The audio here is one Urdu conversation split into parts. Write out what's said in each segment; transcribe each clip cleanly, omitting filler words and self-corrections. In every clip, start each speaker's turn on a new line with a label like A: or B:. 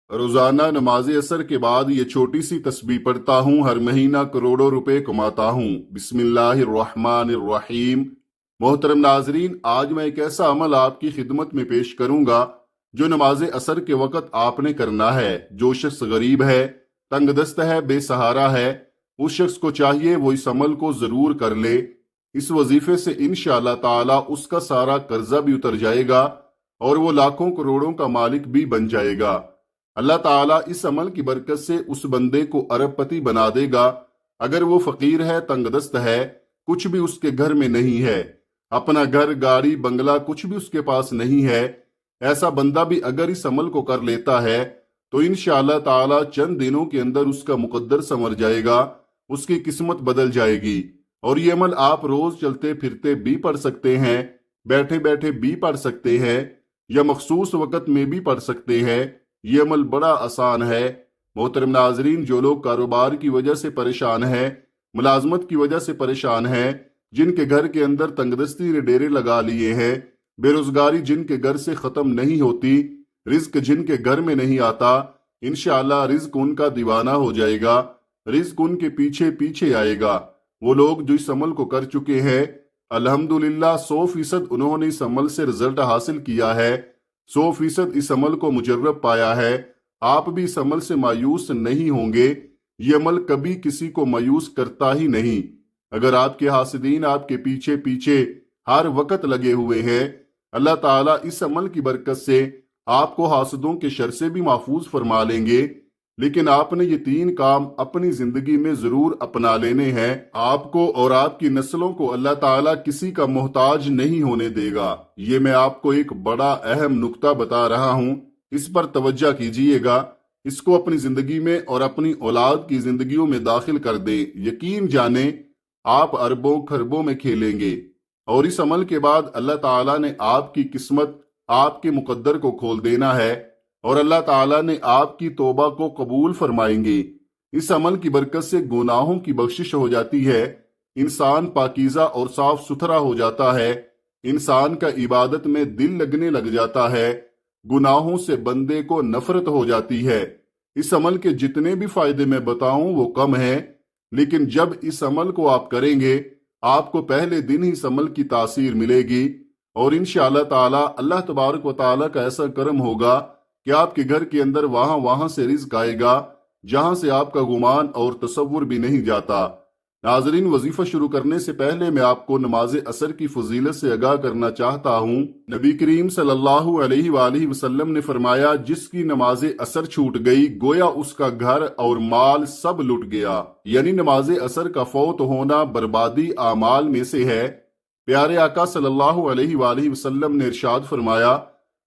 A: روزانہ نماز عصر کے بعد یہ چھوٹی سی تسبیح پڑھتا ہوں، ہر مہینہ کروڑوں روپے کماتا ہوں۔ بسم اللہ الرحمن الرحیم۔ محترم ناظرین، آج میں ایک ایسا عمل آپ کی خدمت میں پیش کروں گا جو نماز عصر کے وقت آپ نے کرنا ہے۔ جو شخص غریب ہے، تنگ دست ہے، بے سہارا ہے، اس شخص کو چاہیے وہ اس عمل کو ضرور کر لے۔ اس وظیفے سے انشاءاللہ تعالی اس کا سارا قرضہ بھی اتر جائے گا اور وہ لاکھوں کروڑوں کا مالک بھی بن جائے گا۔ اللہ تعالیٰ اس عمل کی برکت سے اس بندے کو ارب پتی بنا دے گا۔ اگر وہ فقیر ہے، تنگ دست ہے، کچھ بھی اس کے گھر میں نہیں ہے، اپنا گھر، گاڑی، بنگلہ کچھ بھی اس کے پاس نہیں ہے، ایسا بندہ بھی اگر اس عمل کو کر لیتا ہے تو انشاءاللہ تعالیٰ چند دنوں کے اندر اس کا مقدر سنور جائے گا، اس کی قسمت بدل جائے گی۔ اور یہ عمل آپ روز چلتے پھرتے بھی پڑھ سکتے ہیں، بیٹھے بیٹھے بھی پڑھ سکتے ہیں، یا مخصوص وقت میں بھی پڑھ سکتے ہیں۔ یہ عمل بڑا آسان ہے۔ محترم ناظرین، جو لوگ کاروبار کی وجہ سے پریشان ہیں، ملازمت کی وجہ سے پریشان ہیں، جن کے گھر کے اندر تنگ دستی نے ڈیرے لگا لیے ہیں، بے روزگاری جن کے گھر سے ختم نہیں ہوتی، رزق جن کے گھر میں نہیں آتا، انشاءاللہ رزق ان کا دیوانہ ہو جائے گا، رزق ان کے پیچھے پیچھے آئے گا۔ وہ لوگ جو اس عمل کو کر چکے ہیں، الحمدللہ 100% انہوں نے اس عمل سے رزلٹ حاصل کیا ہے، 100% اس عمل کو مجرب پایا ہے۔ آپ بھی اس عمل سے مایوس نہیں ہوں گے۔ یہ عمل کبھی کسی کو مایوس کرتا ہی نہیں۔ اگر آپ کے حاسدین آپ کے پیچھے پیچھے ہر وقت لگے ہوئے ہیں، اللہ تعالیٰ اس عمل کی برکت سے آپ کو حاسدوں کے شر سے بھی محفوظ فرما لیں گے۔ لیکن آپ نے یہ 3 کام اپنی زندگی میں ضرور اپنا لینے ہیں۔ آپ کو اور آپ کی نسلوں کو اللہ تعالیٰ کسی کا محتاج نہیں ہونے دے گا۔ یہ میں آپ کو ایک بڑا اہم نکتہ بتا رہا ہوں، اس پر توجہ کیجئے گا۔ اس کو اپنی زندگی میں اور اپنی اولاد کی زندگیوں میں داخل کر دیں۔ یقین جانیں آپ اربوں خربوں میں کھیلیں گے، اور اس عمل کے بعد اللہ تعالیٰ نے آپ کی قسمت، آپ کے مقدر کو کھول دینا ہے، اور اللہ تعالیٰ نے آپ کی توبہ کو قبول فرمائیں گے۔ اس عمل کی برکت سے گناہوں کی بخشش ہو جاتی ہے، انسان پاکیزہ اور صاف ستھرا ہو جاتا ہے، انسان کا عبادت میں دل لگنے لگ جاتا ہے، گناہوں سے بندے کو نفرت ہو جاتی ہے۔ اس عمل کے جتنے بھی فائدے میں بتاؤں وہ کم ہیں، لیکن جب اس عمل کو آپ کریں گے، آپ کو پہلے دن ہی اس عمل کی تاثیر ملے گی، اور انشاءاللہ تعالی اللہ تبارک و تعالی کا ایسا کرم ہوگا کہ آپ کے گھر کے اندر وہاں سے رزق آئے گا جہاں سے آپ کا گمان اور تصور بھی نہیں جاتا۔ ناظرین، وظیفہ شروع کرنے سے پہلے میں آپ کو نماز عصر کی فضیلت سے آگاہ کرنا چاہتا ہوں۔ نبی کریم صلی اللہ علیہ وآلہ وسلم نے فرمایا، جس کی نماز عصر چھوٹ گئی گویا اس کا گھر اور مال سب لٹ گیا۔ یعنی نماز عصر کا فوت ہونا بربادی اعمال میں سے ہے۔ پیارے آقا صلی اللہ علیہ وآلہ وسلم نے ارشاد فرمایا،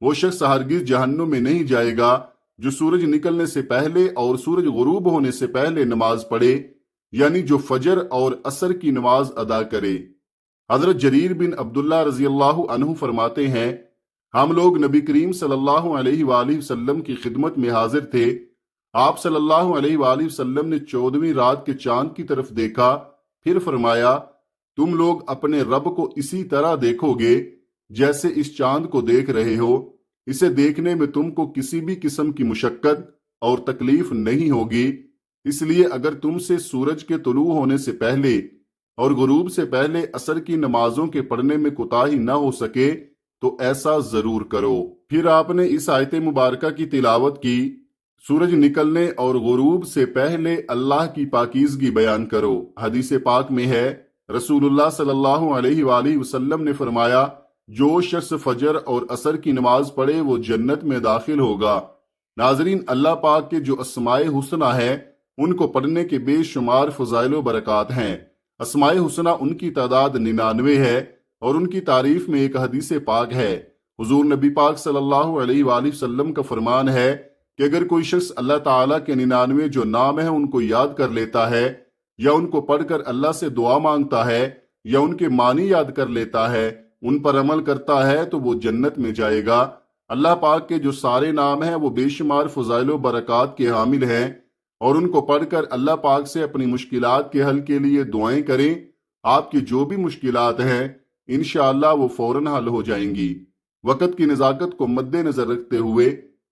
A: وہ شخص ہرگز جہنم میں نہیں جائے گا جو سورج نکلنے سے پہلے اور سورج غروب ہونے سے پہلے نماز پڑھے، یعنی جو فجر اور عصر کی نماز ادا کرے۔ حضرت جریر بن عبداللہ رضی اللہ عنہ فرماتے ہیں، ہم لوگ نبی کریم صلی اللہ علیہ وآلہ وسلم کی خدمت میں حاضر تھے۔ آپ صلی اللہ علیہ وآلہ وسلم نے 14ویں رات کے چاند کی طرف دیکھا، پھر فرمایا، تم لوگ اپنے رب کو اسی طرح دیکھو گے جیسے اس چاند کو دیکھ رہے ہو۔ اسے دیکھنے میں تم کو کسی بھی قسم کی مشقت اور تکلیف نہیں ہوگی۔ اس لیے اگر تم سے سورج کے طلوع ہونے سے پہلے اور غروب سے پہلے عصر کی نمازوں کے پڑھنے میں کوتاہی نہ ہو سکے تو ایسا ضرور کرو۔ پھر آپ نے اس آیت مبارکہ کی تلاوت کی، سورج نکلنے اور غروب سے پہلے اللہ کی پاکیزگی بیان کرو۔ حدیث پاک میں ہے، رسول اللہ صلی اللہ علیہ وآلہ وسلم نے فرمایا، جو شخص فجر اور عصر کی نماز پڑھے وہ جنت میں داخل ہوگا۔ ناظرین، اللہ پاک کے جو اسماء حسنہ ہیں ان کو پڑھنے کے بے شمار فضائل و برکات ہیں۔ اسماء حسنہ ان کی تعداد 99 ہے، اور ان کی تعریف میں ایک حدیث پاک ہے۔ حضور نبی پاک صلی اللہ علیہ وآلہ وسلم کا فرمان ہے کہ اگر کوئی شخص اللہ تعالیٰ کے 99 جو نام ہیں ان کو یاد کر لیتا ہے، یا ان کو پڑھ کر اللہ سے دعا مانگتا ہے، یا ان کے معنی یاد کر لیتا ہے، ان پر عمل کرتا ہے تو وہ جنت میں جائے گا۔ اللہ پاک کے جو سارے نام ہیں وہ بے شمار فضائل و برکات کے حامل ہیں، اور ان کو پڑھ کر اللہ پاک سے اپنی مشکلات کے حل کے لیے دعائیں کریں۔ آپ کی جو بھی مشکلات ہیں انشاءاللہ وہ فوراً حل ہو جائیں گی۔ وقت کی نزاکت کو مد نظر رکھتے ہوئے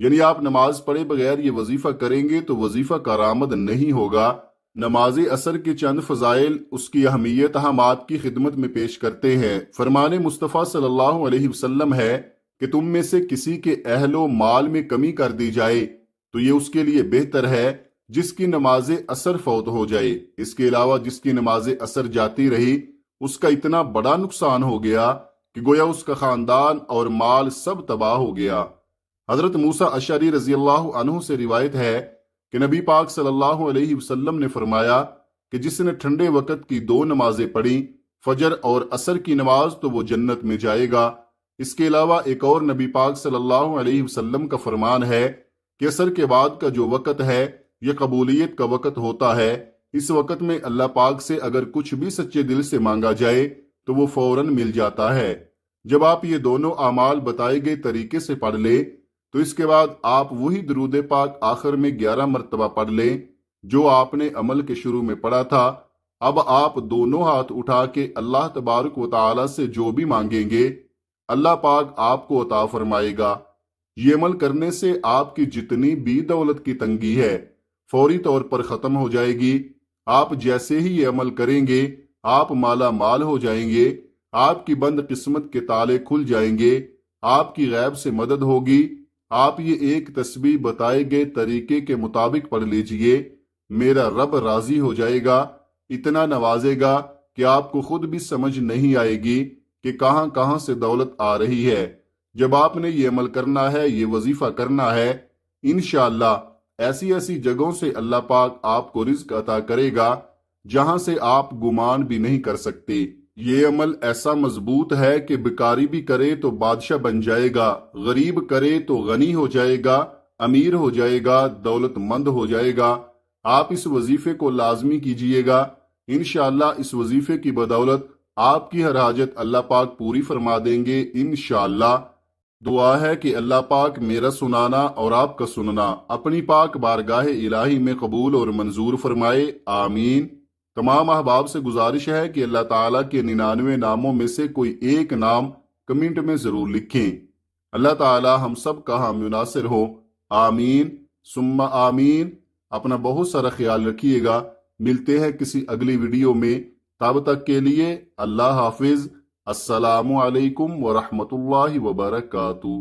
A: یعنی آپ نماز پڑھے بغیر یہ وظیفہ کریں گے تو وظیفہ کارآمد نہیں ہوگا۔ نماز اثر کے چند فضائل اس کی اہمیت ہم آپ کی خدمت میں پیش کرتے ہیں۔ فرمان مصطفیٰ صلی اللہ علیہ وسلم ہے کہ تم میں سے کسی کے اہل و مال میں کمی کر دی جائے تو یہ اس کے لیے بہتر ہے جس کی نماز اثر فوت ہو جائے۔ اس کے علاوہ جس کی نماز اثر جاتی رہی اس کا اتنا بڑا نقصان ہو گیا کہ گویا اس کا خاندان اور مال سب تباہ ہو گیا۔ حضرت موسیٰ اشعری رضی اللہ عنہ سے روایت ہے کہ نبی پاک صلی اللہ علیہ وسلم نے فرمایا کہ جس نے ٹھنڈے وقت کی 2 نمازیں پڑھی، فجر اور عصر کی نماز، تو وہ جنت میں جائے گا۔ اس کے علاوہ ایک اور نبی پاک صلی اللہ علیہ وسلم کا فرمان ہے کہ عصر کے بعد کا جو وقت ہے یہ قبولیت کا وقت ہوتا ہے۔ اس وقت میں اللہ پاک سے اگر کچھ بھی سچے دل سے مانگا جائے تو وہ فوراً مل جاتا ہے۔ جب آپ یہ دونوں اعمال بتائے گئے طریقے سے پڑھ لیں تو اس کے بعد آپ وہی درود پاک آخر میں 11 مرتبہ پڑھ لیں جو آپ نے عمل کے شروع میں پڑھا تھا۔ اب آپ دونوں ہاتھ اٹھا کے اللہ تبارک و تعالی سے جو بھی مانگیں گے اللہ پاک آپ کو عطا فرمائے گا۔ یہ عمل کرنے سے آپ کی جتنی بھی دولت کی تنگی ہے فوری طور پر ختم ہو جائے گی۔ آپ جیسے ہی یہ عمل کریں گے آپ مالا مال ہو جائیں گے، آپ کی بند قسمت کے تالے کھل جائیں گے، آپ کی غیب سے مدد ہوگی۔ آپ یہ ایک تسبیح بتائے گئے طریقے کے مطابق پڑھ لیجئے، میرا رب راضی ہو جائے گا، اتنا نوازے گا کہ آپ کو خود بھی سمجھ نہیں آئے گی کہ کہاں کہاں سے دولت آ رہی ہے۔ جب آپ نے یہ عمل کرنا ہے، یہ وظیفہ کرنا ہے، انشاءاللہ ایسی ایسی جگہوں سے اللہ پاک آپ کو رزق عطا کرے گا جہاں سے آپ گمان بھی نہیں کر سکتے۔ یہ عمل ایسا مضبوط ہے کہ بیکاری بھی کرے تو بادشاہ بن جائے گا، غریب کرے تو غنی ہو جائے گا، امیر ہو جائے گا، دولت مند ہو جائے گا۔ آپ اس وظیفے کو لازمی کیجئے گا، انشاءاللہ اس وظیفے کی بدولت آپ کی ہر حاجت اللہ پاک پوری فرما دیں گے انشاءاللہ۔ دعا ہے کہ اللہ پاک میرا سنانا اور آپ کا سننا اپنی پاک بارگاہ الہی میں قبول اور منظور فرمائے، آمین۔ تمام احباب سے گزارش ہے کہ اللہ تعالیٰ کے 99 ناموں میں سے کوئی ایک نام کمنٹ میں ضرور لکھیں۔ اللہ تعالیٰ ہم سب کا حامی ناصر ہو، آمین ثم آمین۔ اپنا بہت سارا خیال رکھیے گا، ملتے ہیں کسی اگلی ویڈیو میں، تب تک کے لیے اللہ حافظ، السلام علیکم ورحمۃ اللہ وبرکاتہ۔